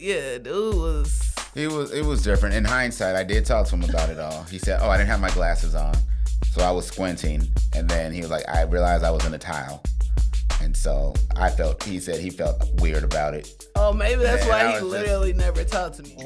Yeah, dude was... It was different. In hindsight, I did talk to him about it all. He said, I didn't have my glasses on, so I was squinting. And then he was like, I realized I was in a tile. And so he said he felt weird about it. Oh, maybe that's why he literally never talked to me.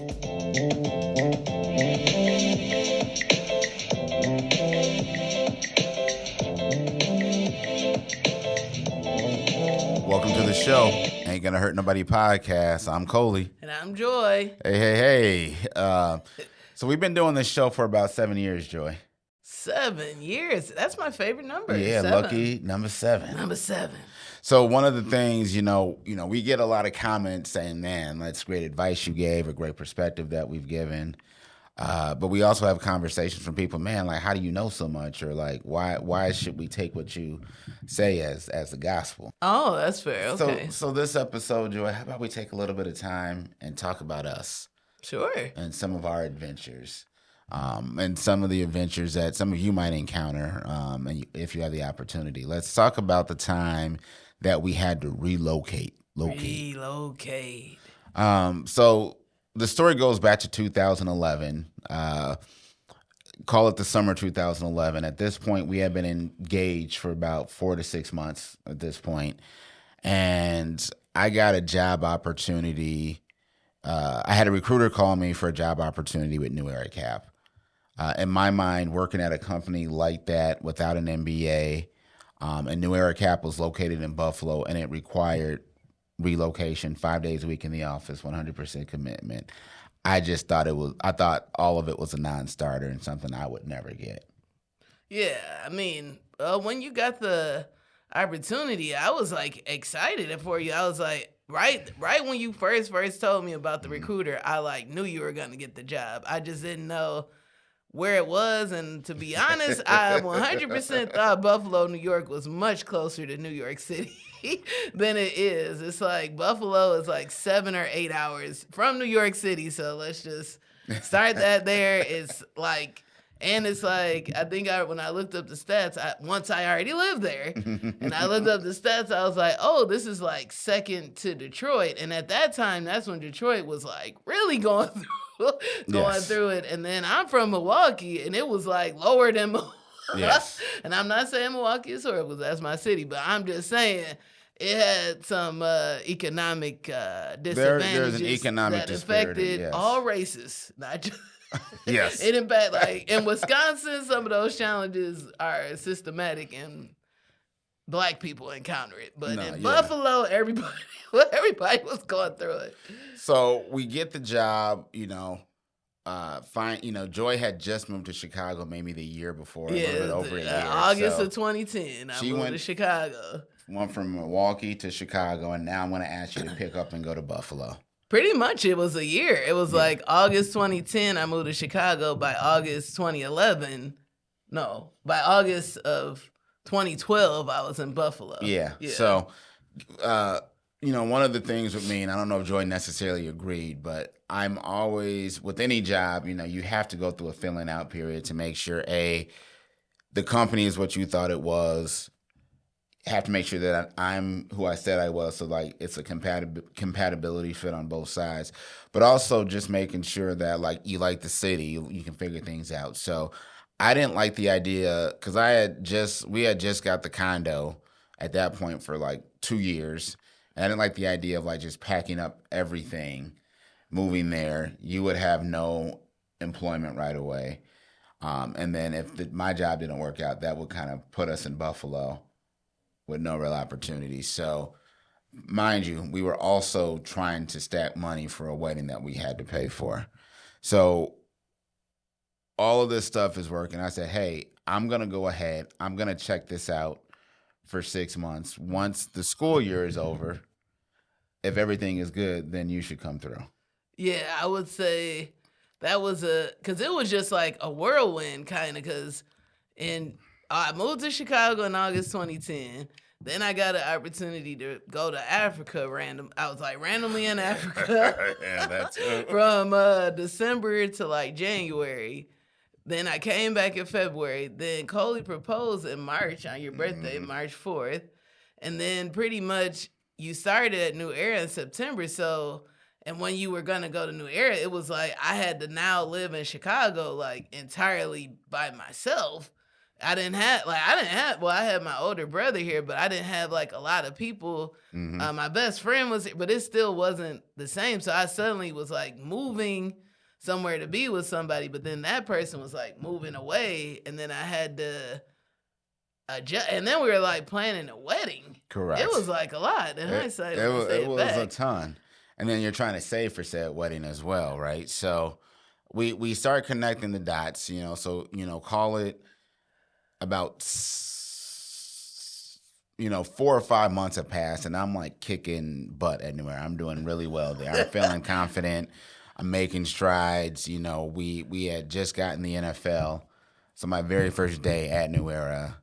Welcome to the show. Ain't Gonna Hurt Nobody podcast. I'm Colie. And I'm Joy. Hey. So we've been doing this show for about 7 years, Joy. 7 years? That's my favorite number. Yeah, 7. Lucky number 7. Number 7. So one of the things, we get a lot of comments saying, man, that's great advice you gave, a great perspective that we've given. But we also have conversations from people, man, like, how do you know so much? Or like, why should we take what you say as the gospel? Oh, that's fair. Okay. So this episode, Joy, how about we take a little bit of time and talk about us? Sure. And some of our adventures. And some of the adventures that some of you might encounter, and if you have the opportunity. Let's talk about the time that we had to relocate. So the story goes back to 2011. Call it the summer 2011. At this point, we had been engaged for about 4 to 6 months at this point. And I got a job opportunity. I had a recruiter call me for a job opportunity with New Era Cap. In my mind, working at a company like that without an MBA, and New Era Cap was located in Buffalo, and it required relocation, 5 days a week in the office, 100% commitment. I thought all of it was a non-starter and something I would never get. Yeah, I mean, when you got the opportunity, I was like excited for you. I was like, right when you first told me about the recruiter, I like knew you were gonna get the job. I just didn't know where it was, and to be honest, I 100% thought Buffalo, New York was much closer to New York City than it is. It's like Buffalo is like 7 or 8 hours from New York City, so let's just start that there. It's like, and it's like, I think when I looked up the stats, once I already lived there, and I looked up the stats, I was like, oh, this is like second to Detroit. And at that time, that's when Detroit was like really going through it. And then I'm from Milwaukee, and it was like lower than Milwaukee. Yes. And I'm not saying Milwaukee is horrible, that's my city, but I'm just saying it had some economic disadvantages there's an economic that affected yes. all races, not just... Yes. It impacted, like, in Wisconsin, some of those challenges are systematic and black people encounter it. But in Buffalo, everybody was going through it. So we get the job, Joy had just moved to Chicago maybe the year before, a little bit over a year. August of 2010, I moved to Chicago. Went from Milwaukee to Chicago, and now I'm going to ask you to pick up and go to Buffalo. Pretty much, it was a year. It was like August 2010, I moved to Chicago. By August 2011, by August of 2012, I was in Buffalo. Yeah. So, one of the things with me, and I don't know if Joy necessarily agreed, but I'm always, with any job, you have to go through a filling out period to make sure, A, the company is what you thought it was. Have to make sure that I'm who I said I was, so like it's a compatibility fit on both sides, but also just making sure that like you like the city, you can figure things out. So I didn't like the idea because we had just got the condo at that point for like 2 years, and I didn't like the idea of like just packing up everything, moving there. You would have no employment right away, and then if my job didn't work out, that would kind of put us in Buffalo with no real opportunity. So, mind you, we were also trying to stack money for a wedding that we had to pay for. So, all of this stuff is working. I said, hey, I'm going to go ahead. I'm going to check this out for 6 months. Once the school year is over, if everything is good, then you should come through. Yeah, I would say that was because it was just like a whirlwind kind of, because I moved to Chicago in August 2010. Then I got an opportunity to go to Africa I was like randomly in Africa from December to like January. Then I came back in February. Then Colie proposed in March on your birthday, March 4th. And then pretty much you started at New Era in September. So And when you were gonna go to new area, it was like I had to now live in Chicago like entirely by myself. I had my older brother here, but I didn't have like a lot of people. My best friend was here, but it still wasn't the same. So I suddenly was like moving somewhere to be with somebody, but then that person was like moving away, and then I had to adjust, and then we were like planning a wedding. Correct. It was like a lot. In hindsight, it was a ton. And then you're trying to save for said wedding as well, right? So we start connecting the dots, you know, so, you know, call it about, you know, 4 or 5 months have passed, and I'm like kicking butt anywhere. I'm doing really well there. I'm feeling confident. I'm making strides. You know, we had just gotten the NFL. So my very first day at New Era,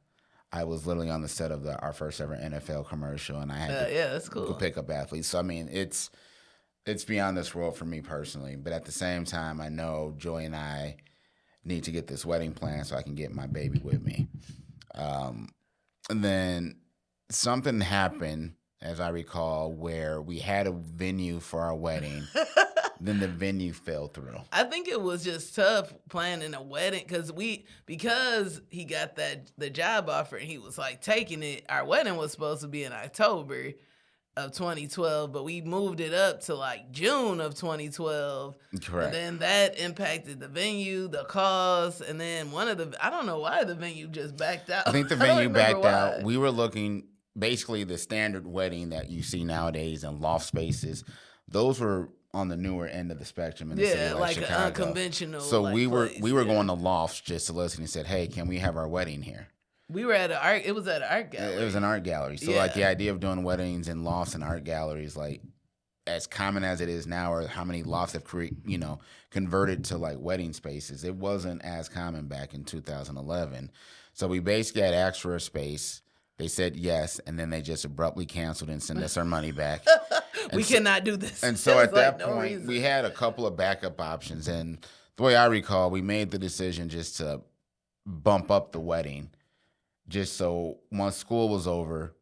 I was literally on the set of our first ever NFL commercial, and I had to that's cool. go pick up athletes. So, I mean, it's beyond this world for me personally. But at the same time, I know Joy and I need to get this wedding plan so I can get my baby with me. And then something happened, as I recall, where we had a venue for our wedding. Then the venue fell through. I think it was just tough planning a wedding because he got the job offer and he was like taking it. Our wedding was supposed to be in October of 2012, but we moved it up to like June of 2012. Correct. And then that impacted the venue, the cost, and then I don't know why the venue just backed out. I think the venue backed out. We were looking basically the standard wedding that you see nowadays in loft spaces. Those were on the newer end of the spectrum in the city like Chicago. An unconventional. So we were going to lofts just to listen and said, "Hey, can we have our wedding here?" We were at it was at an art gallery. It was an art gallery. So like the idea of doing weddings in lofts and art galleries, like as common as it is now, or how many lofts have converted to like wedding spaces, it wasn't as common back in 2011. So we basically had asked for a space. They said yes, and then they just abruptly canceled and sent us our money back. We cannot do this. And so at that point, we had a couple of backup options. And the way I recall, we made the decision just to bump up the wedding, just so once school was over,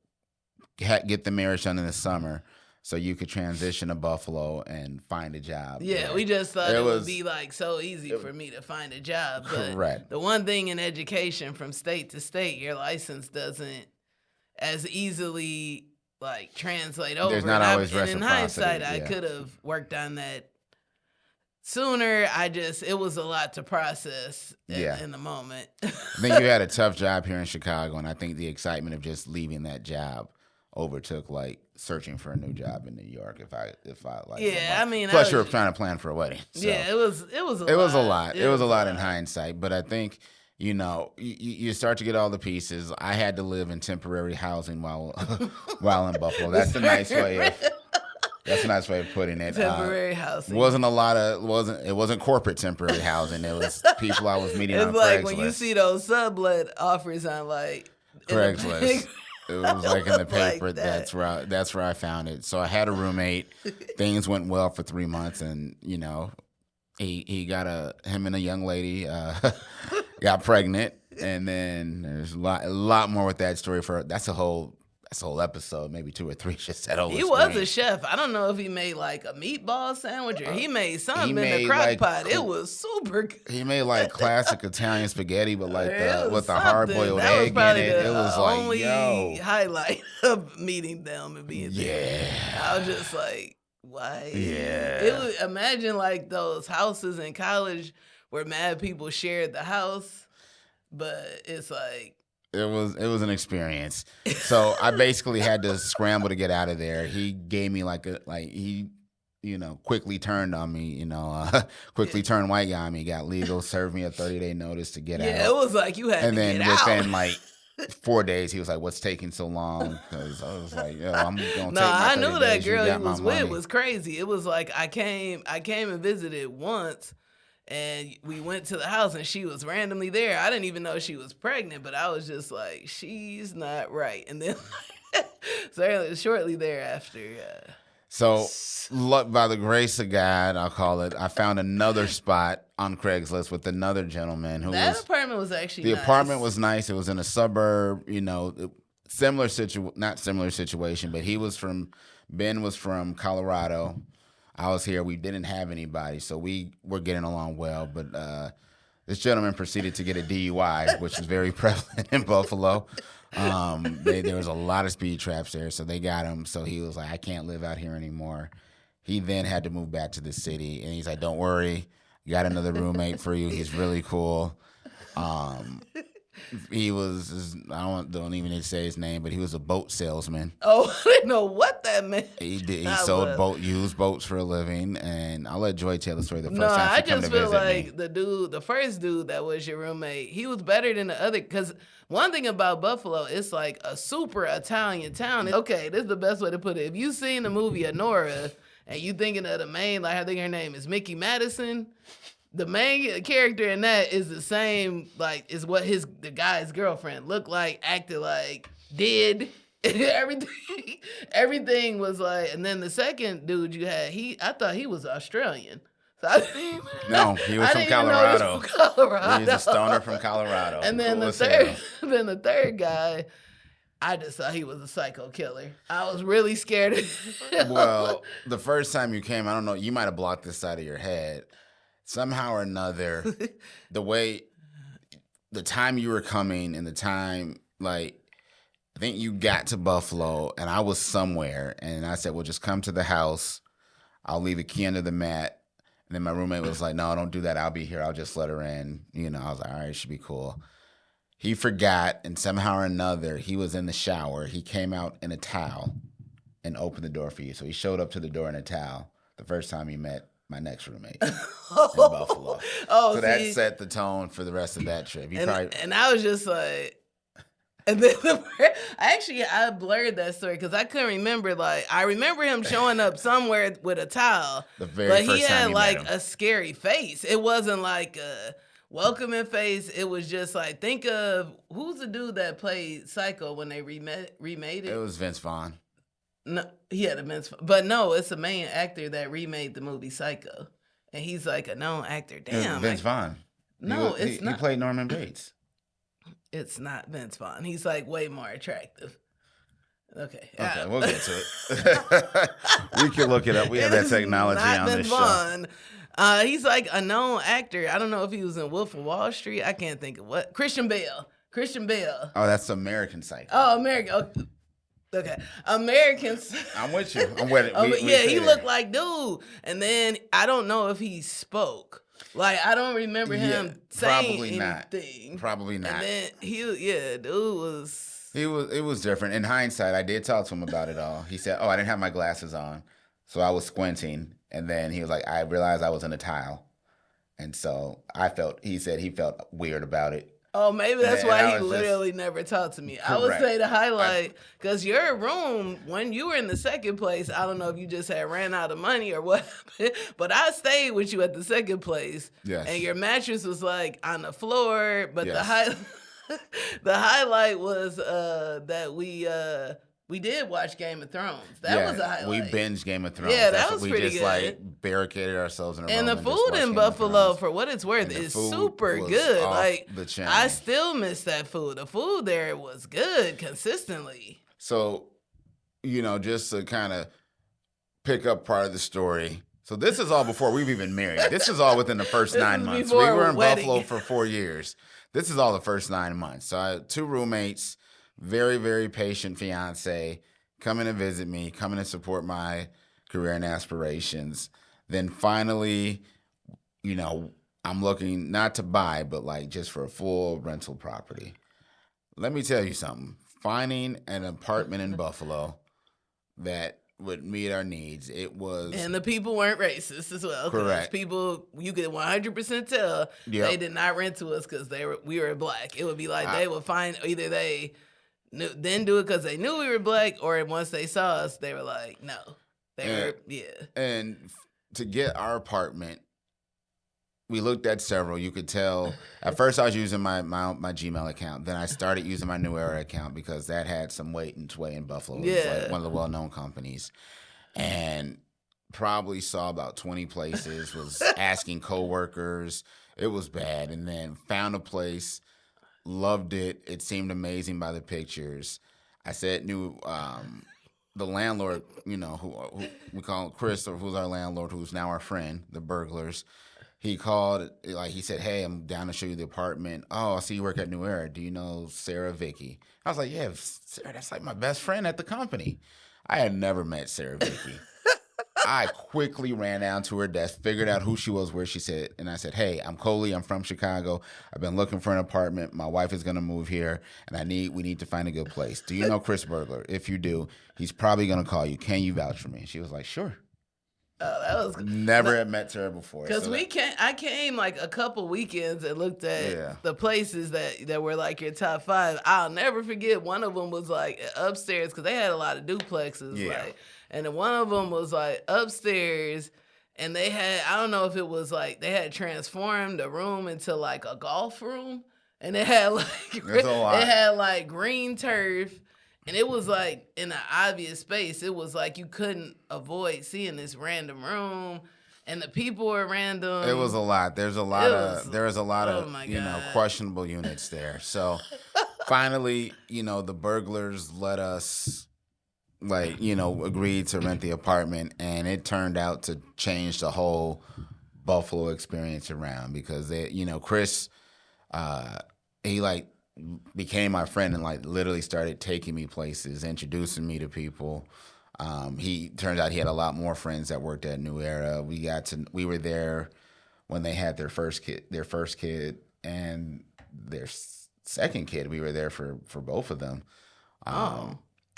get the marriage done in the summer, so you could transition to Buffalo and find a job. Yeah, we just thought it would be like so easy for me to find a job. But correct. The one thing in education from state to state, your license doesn't as easily like translate over. There's not always reciprocity. And in hindsight, yeah. I could have worked on that sooner. It was a lot to process in the moment. I think you had a tough job here in Chicago, and I think the excitement of just leaving that job overtook like searching for a new job in New York. If I like, I mean, plus you were trying to plan for a wedding. So. Yeah, it was a lot. It was a lot in hindsight, but I think, you know, you start to get all the pieces. I had to live in temporary housing while in Buffalo. That's a nice way of putting it. Temporary housing. It wasn't corporate temporary housing. It was people I was meeting on Craigslist. It's like when you see those sublet offers on like Craigslist. It was like in the paper. Like that. That's where I found it. So I had a roommate. Things went well for 3 months, and you know, he got him and a young lady got pregnant, and then there's a lot more with that story. That's a whole episode, maybe 2 or 3. Just that whole. He was a chef. I don't know if he made like a meatball sandwich or he made something in the crock pot. It was super good. He made like classic Italian spaghetti, but like with the hard boiled egg in it. It was like only highlight of meeting them and being there. I was just like, why? Yeah. Imagine like those houses in college where mad people shared the house, but it's like. It was an experience. So I basically had to scramble to get out of there. He gave me he quickly turned on me, turned white guy on me, got legal, served me a 30-day notice to get out. Yeah, it was like you had to get out. And then within like 4 days, he was like, "What's taking so long?" Because I was like, "Yo, I'm gonna take my 30 I knew that days. girl he was with was crazy. It was like I came and visited once. And we went to the house, and she was randomly there. I didn't even know she was pregnant, but I was just like, she's not right. And then shortly thereafter, So, by the grace of God, I'll call it, I found another spot on Craigslist with another gentleman who apartment was actually nice. The apartment was nice. It was in a suburb, not similar situation, but Ben was from Colorado. I was here. We didn't have anybody, so we were getting along well. But this gentleman proceeded to get a DUI, which is very prevalent in Buffalo. There was a lot of speed traps there, so they got him. So he was like, I can't live out here anymore. He then had to move back to the city, and he's like, don't worry, got another roommate for you. He's really cool. He was, don't even need to say his name, but he was a boat salesman. Oh, I didn't know what that meant. He sold used boats for a living, and I'll let Joy tell the story the first time she come to visit me. No, I just feel like the first dude that was your roommate, he was better than the other, because one thing about Buffalo, it's like a super Italian town. Okay, this is the best way to put it. If you've seen the movie Honora, and you thinking of the main, like I think her name is Mickey Madison, the main character in that is the same, like, is what the guy's girlfriend looked like, acted like, did. Everything was like, and then the second dude you had, I thought he was Australian. So no, he was from Colorado. He's a stoner from Colorado. And then the third guy, I just thought he was a psycho killer. I was really scared of him. Well, the first time you came, I don't know, you might have blocked this side of your head. Somehow or another, the time you were coming and the time, like, I think you got to Buffalo and I was somewhere and I said, well, just come to the house. I'll leave a key under the mat. And then my roommate was like, no, don't do that. I'll be here. I'll just let her in. You know, I was like, all right, it should be cool. He forgot, and somehow or another, he was in the shower. He came out in a towel and opened the door for you. So he showed up to the door in a towel the first time he met my next roommate in Buffalo. So that set the tone for the rest of that trip. And I was just like, and then I blurred that story because I couldn't remember. Like, I remember him showing up somewhere with a towel, but he had like a scary face. It wasn't like a welcoming face. It was just like, think of who's the dude that played Psycho when they remade it? It was Vince Vaughn. No, he had a Vince, but no, it's a main actor that remade the movie Psycho, and he's like a known actor. Damn, Vince Vaughn. No, it's not. He played Norman Bates. It's not Vince Vaughn. He's like way more attractive. Okay, we'll get to it. We can look it up. We have that technology on this show. He's like a known actor. I don't know if he was in Wolf of Wall Street. I can't think of what. Christian Bale. Oh, that's American Psycho. Oh, American. Okay, Americans. I'm with you. I'm with it. He looked like dude, and then I don't know if he spoke. Like, I don't remember him saying anything. Probably not. And then dude was. It was different. In hindsight, I did talk to him about it all. He said, "Oh, I didn't have my glasses on, so I was squinting." And then he was like, "I realized I was in a tile," and so he said he felt weird about it. Oh, maybe that's why he literally never talked to me. Correct. I would say the highlight, because your room, when you were in the second place, I don't know if you just had ran out of money or what, but I stayed with you at the second place. Yes. And your mattress was like on the floor, but yes. The highlight was that we did watch Game of Thrones. That was a highlight. We binged Game of Thrones. Yeah, that was pretty good. We just like barricaded ourselves in a room. And the food in Buffalo, for what it's worth, is super good. Like, I still miss that food. The food there was good consistently. So, just to kind of pick up part of the story. So this is all before we've even married. This is all within the first 9 months. We were in Buffalo for 4 years. This is all the first 9 months. So I had 2 roommates. Very, very patient fiance, coming to visit me, coming to support my career and aspirations. Then finally, I'm looking not to buy, but like just for a full rental property. Let me tell you something. Finding an apartment in Buffalo that would meet our needs, it was... And the people weren't racist as well. Correct. People, you could 100% tell they did not rent to us because we were black. It would be like they would find either they... didn't do it because they knew we were black, or once they saw us, they were like, no. And to get our apartment, we looked at several. You could tell. At first, I was using my Gmail account. Then I started using my New Era account because that had some weight and sway in Buffalo. It was like one of the well-known companies. And probably saw about 20 places, was asking coworkers. It was bad. And then found a place. Loved it. It seemed amazing by the pictures. I said, the landlord, who we call Chris, or who's our landlord, who's now our friend, the burglars. He called, like he said, "Hey, I'm down to show you the apartment. Oh, I see you work at New Era. Do you know Sarah Vicky?" I was like, "Yeah, Sarah, that's like my best friend at the company." I had never met Sarah Vicky. I quickly ran down to her desk, figured out who she was, where she said, and I said, "Hey, I'm Colie. I'm from Chicago. I've been looking for an apartment. My wife is gonna move here, and we need to find a good place. Do you know Chris Burglar? If you do, he's probably gonna call you. Can you vouch for me?" And she was like, "Sure." That was Never had met her before. Because I came like a couple weekends and looked at the places that were like your top 5. I'll never forget. One of them was like upstairs because they had a lot of duplexes. Yeah. Like, and then one of them was like upstairs, and they had, I don't know if it was like they had transformed the room into like a golf room, and it had like green turf. And it was like in an obvious space. It was like you couldn't avoid seeing this random room, and the people were random. It was a lot. There was a lot of questionable units there. So finally, the burglars let us agreed to rent the apartment, and it turned out to change the whole Buffalo experience around because Chris, he became my friend and literally started taking me places, introducing me to people. He turns out he had a lot more friends that worked at New Era. We were there when they had their first kid and their second kid. We were there for both of them.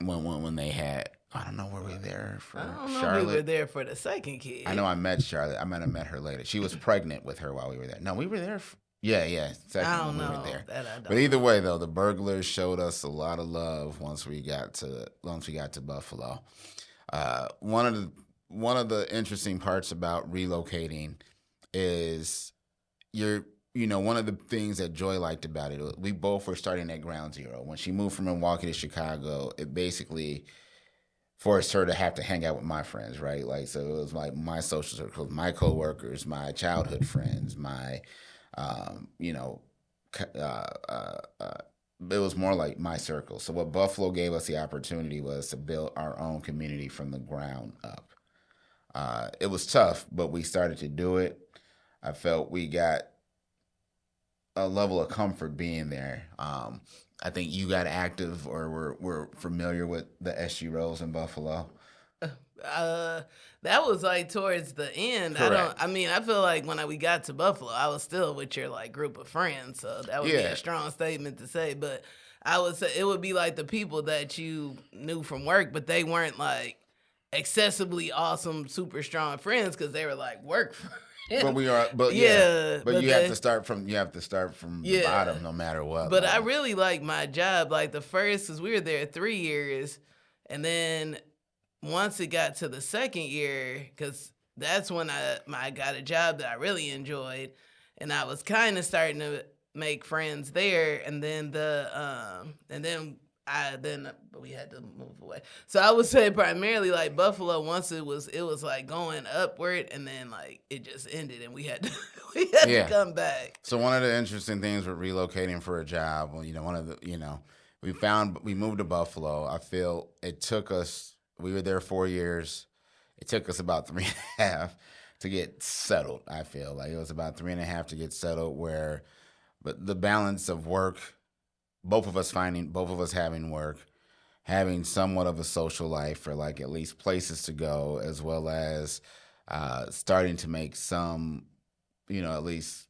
When they had, I don't know, were we there for Charlotte? We were there for the second kid. I know I met Charlotte. I might have met her later. She was pregnant with her while we were there. No, we were there. Yeah. I don't know. We were there. That I don't but either way, though, the burglars showed us a lot of love once we got to Buffalo. One of the interesting parts about relocating is one of the things that Joy liked about it. We both were starting at ground zero. When she moved from Milwaukee to Chicago, it basically forced her to have to hang out with my friends, right? So it was like my social circle, my coworkers, my childhood friends, my it was more like my circle. So what Buffalo gave us the opportunity was to build our own community from the ground up. It was tough, but we started to do it. I felt we got a level of comfort being there. I think you got active or were familiar with the SG Rolls in Buffalo. That was like towards the end. Correct. I feel like when we got to Buffalo, I was still with your group of friends. So that would be a strong statement to say. But I would say it would be like the people that you knew from work, but they weren't like excessively awesome, super strong friends because they were like work friends. But you have to start from the bottom no matter what. But I really like my job. Like the first, because we were there 3 years, and then once it got to the second year, because that's when I got a job that I really enjoyed, and I was kind of starting to make friends there, and then we had to move away. So I would say primarily like Buffalo. Once it was like going upward, and then like it just ended, and we had to come back. So one of the interesting things with relocating for a job, we moved to Buffalo. I feel it took us. We were there 4 years. It took us about 3.5 to get settled. I feel like it was about 3.5 to get settled. But the balance of work, both of us having work, having somewhat of a social life, or at least places to go, as well as starting to make some, at least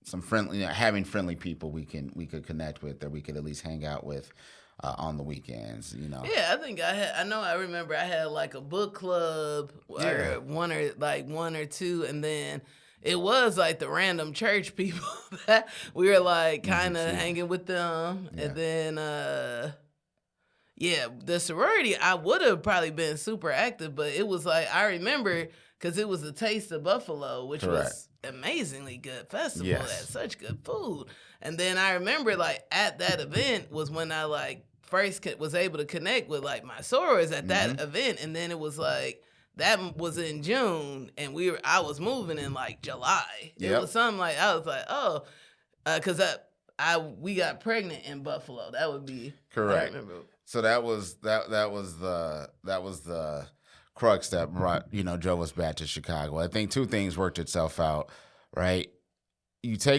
some friendly, having friendly people we could connect with, or we could at least hang out with on the weekends. Yeah, I think I remember I had like a book club, or one or two, and then it was like the random church people that we were like kind of hanging with them. Yeah. And then, the sorority, I would have probably been super active, but it was like, I remember, because it was a Taste of Buffalo, which was amazingly good festival. Yes. That had such good food. And then I remember like at that event was when I first was able to connect with like my sorors at that event. And then it was like, that was in June, and I was moving in like July. It was something like, I was like, because we got pregnant in Buffalo. That would be correct. I remember. So that was the crux that brought drove us back to Chicago. I think two things worked itself out, right?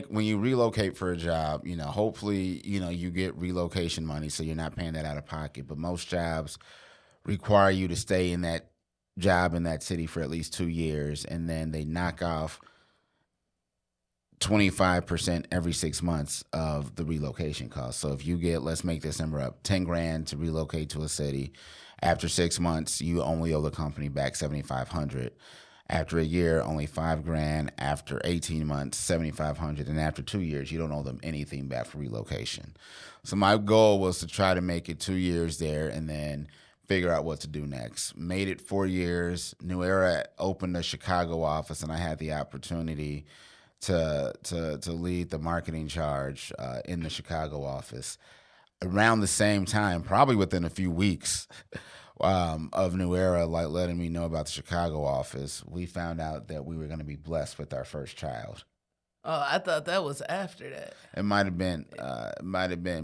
When you relocate for a job, hopefully you get relocation money, so you're not paying that out of pocket. But most jobs require you to stay in that job in that city for at least 2 years, and then they knock off 25% every 6 months of the relocation cost. So if you get, let's make this number up, 10 grand to relocate to a city, after 6 months, you only owe the company back 7,500. After a year, only 5 grand. After 18 months, 7,500. And after 2 years, you don't owe them anything back for relocation. So my goal was to try to make it 2 years there and then figure out what to do next. Made it 4 years. New Era opened a Chicago office, and I had the opportunity to lead the marketing charge in the Chicago office. Around the same time, probably within a few weeks of New Era, like letting me know about the Chicago office, we found out that we were going to be blessed with our first child. Oh, I thought that was after that. It might have been,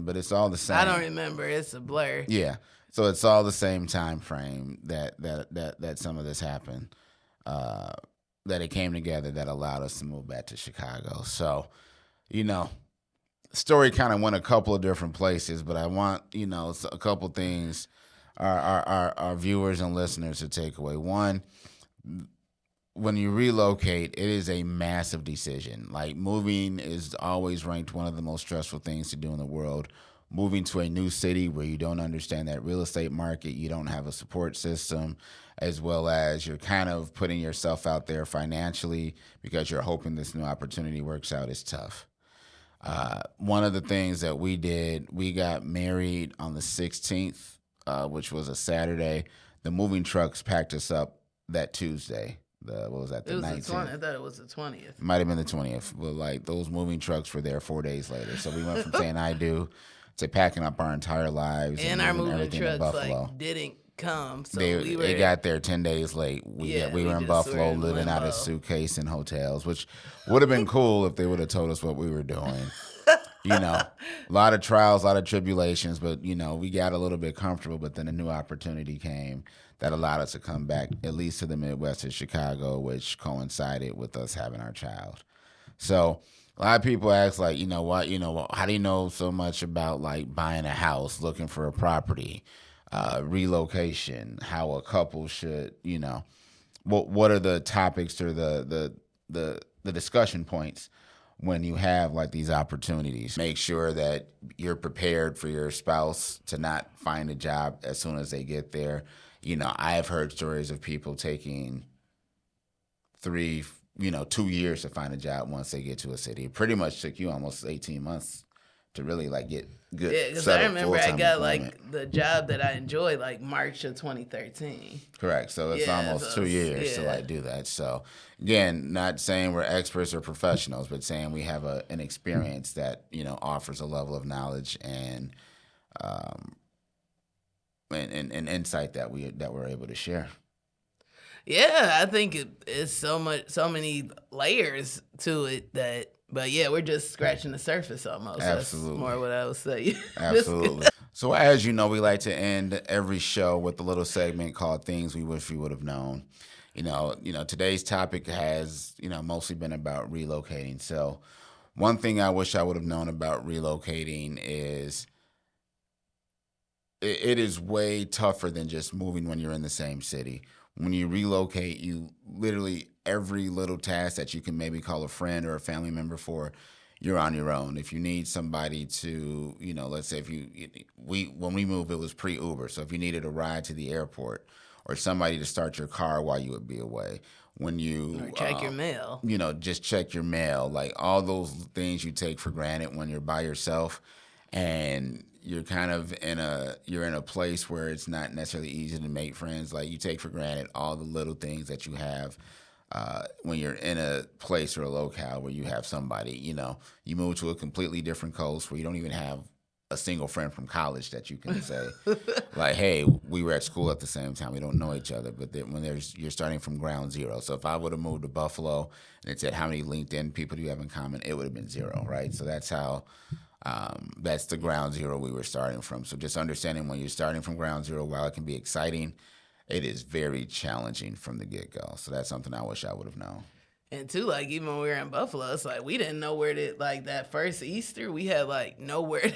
but it's all the same. I don't remember. It's a blur. Yeah, so it's all the same time frame that some of this happened. That it came together that allowed us to move back to Chicago. So, story kind of went a couple of different places, but I want, a couple things our viewers and listeners to take away. One, when you relocate, it is a massive decision. Like, moving is always ranked one of the most stressful things to do in the world. Moving to a new city where you don't understand that real estate market, you don't have a support system, as well as you're kind of putting yourself out there financially because you're hoping this new opportunity works out, is tough. One of the things that we did, we got married on the 16th, which was a Saturday. The moving trucks packed us up that Tuesday. What was that? The 19th. I thought it was the 20th. Might have been the 20th, but like those moving trucks were there 4 days later. So we went from saying I do to packing up our entire lives and our moving trucks like didn't come. So they got there 10 days late. We were in Buffalo, living out of suitcase in hotels, which would have been cool if they would have told us what we were doing. A lot of trials, a lot of tribulations, but we got a little bit comfortable. But then a new opportunity came that allowed us to come back at least to the Midwest of Chicago, which coincided with us having our child. So a lot of people ask, like, how do you know so much about like buying a house, looking for a property, relocation, how a couple should, what are the topics or the discussion points when you have like these opportunities? Make sure that you're prepared for your spouse to not find a job as soon as they get there. I have heard stories of people taking 2 years to find a job once they get to a city. It pretty much took you almost 18 months to really like get good. Yeah, because I remember I got like the job that I enjoyed like March of 2013. Correct. So it's almost 2 years to like do that. So again, not saying we're experts or professionals, but saying we have an experience that offers a level of knowledge and insight that we're able to share. Yeah, I think it's so many layers to it that. But yeah, we're just scratching the surface almost. Absolutely. That's more what I would say. Absolutely. So as you know, we like to end every show with a little segment called Things We Wish We Would Have Known. Today's topic has, mostly been about relocating. So one thing I wish I would have known about relocating is it is way tougher than just moving when you're in the same city. When you relocate, you literally every little task that you can maybe call a friend or a family member for, you're on your own. If you need somebody to, let's say when we moved, it was pre-Uber. So if you needed a ride to the airport or somebody to start your car while you would be away, when you or check your mail, just check your mail, like all those things you take for granted when you're by yourself and you're kind of in a place where it's not necessarily easy to make friends. Like you take for granted all the little things that you have when you're in a place or a locale where you have somebody. You move to a completely different coast where you don't even have a single friend from college that you can say, like, hey, we were at school at the same time. We don't know each other. But then you're starting from ground zero. So if I would have moved to Buffalo and it said, how many LinkedIn people do you have in common? It would have been zero, right? So that's how That's the ground zero we were starting from. So just understanding when you're starting from ground zero, while it can be exciting, it is very challenging from the get-go. So that's something I wish I would have known. And too, like, even when we were in Buffalo, it's like we didn't know where to, like, that first Easter, we had, like, nowhere,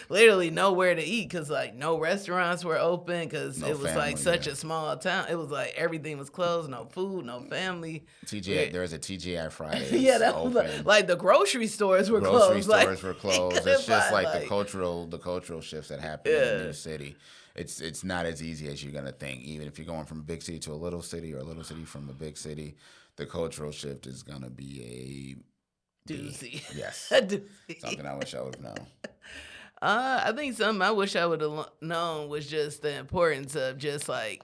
literally nowhere to eat because, like, no restaurants were open because it was, family, like, such a small town. It was, like, everything was closed, no food, no family. There was a TGI Fridays. Yeah, that was, like, the grocery stores were closed. Grocery stores were closed. It's just, like, the cultural shifts that happen in the new city. It's not as easy as you're going to think. Even if you're going from a big city to a little city or a little city from a big city, the cultural shift is going to be a doozy. Yes. A doozy. Something I wish I would have known. I think something I wish I would have known was just the importance of just, like,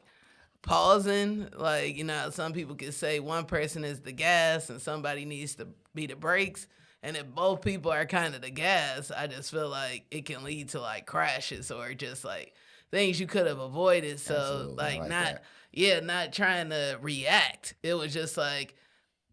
pausing. Like, you know, some people could say one person is the gas and somebody needs to be the brakes. And if both people are kind of the gas, I just feel like it can lead to, like, crashes or just, like, things you could have avoided. So, absolutely. not trying to react. It was just like,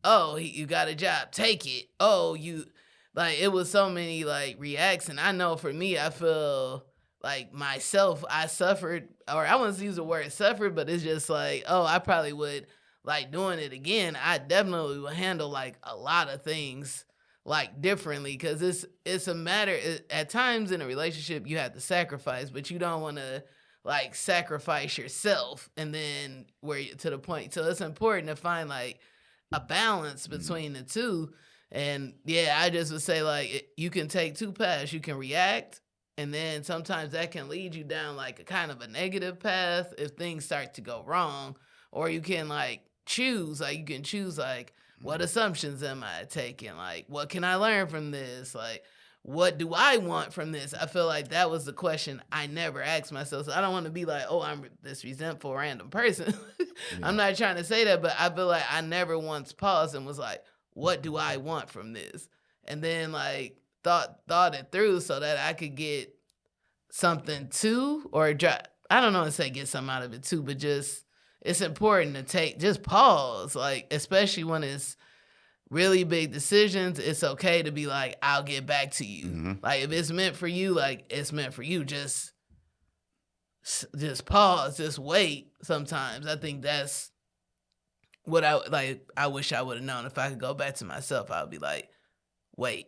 oh, you got a job, take it. Oh, it was so many, like, reacts. And I know for me, I feel like myself, I suffered, or I wouldn't use the word suffered, but it's just like, oh, I probably would, like, doing it again. I definitely would handle, like, a lot of things, like, differently, because it's a matter, at times in a relationship, you have to sacrifice, but you don't want to, like, sacrifice yourself and then to the point. So it's important to find, like, a balance between the two. And yeah, I just would say, like, you can take two paths. You can react, and then sometimes that can lead you down, like, a kind of a negative path if things start to go wrong. Or you can, like, choose, like, what assumptions am I taking? Like, what can I learn from this? Like, what do I want from this? I feel like that was the question I never asked myself. So I don't want to be like, oh, I'm this resentful random person. I'm not trying to say that, but I feel like I never once paused and was like, what do I want from this? And then, like, thought it through so that I could get something too, or I don't know to say get something out of it too, but just, it's important to just pause, like, especially when it's really big decisions. It's okay to be like, I'll get back to you. Mm-hmm. Like, if it's meant for you, like, it's meant for you. Just pause, just wait. Sometimes I think that's what I wish I would have known. If I could go back to myself, I would be like, wait,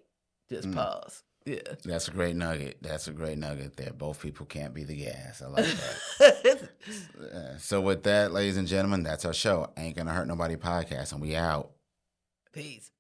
just pause. Yeah. That's a great nugget. There. Both people can't be the gas. I like that. So with that, ladies and gentlemen, that's our show. Ain't Gonna Hurt Nobody podcast, and we out. Peace.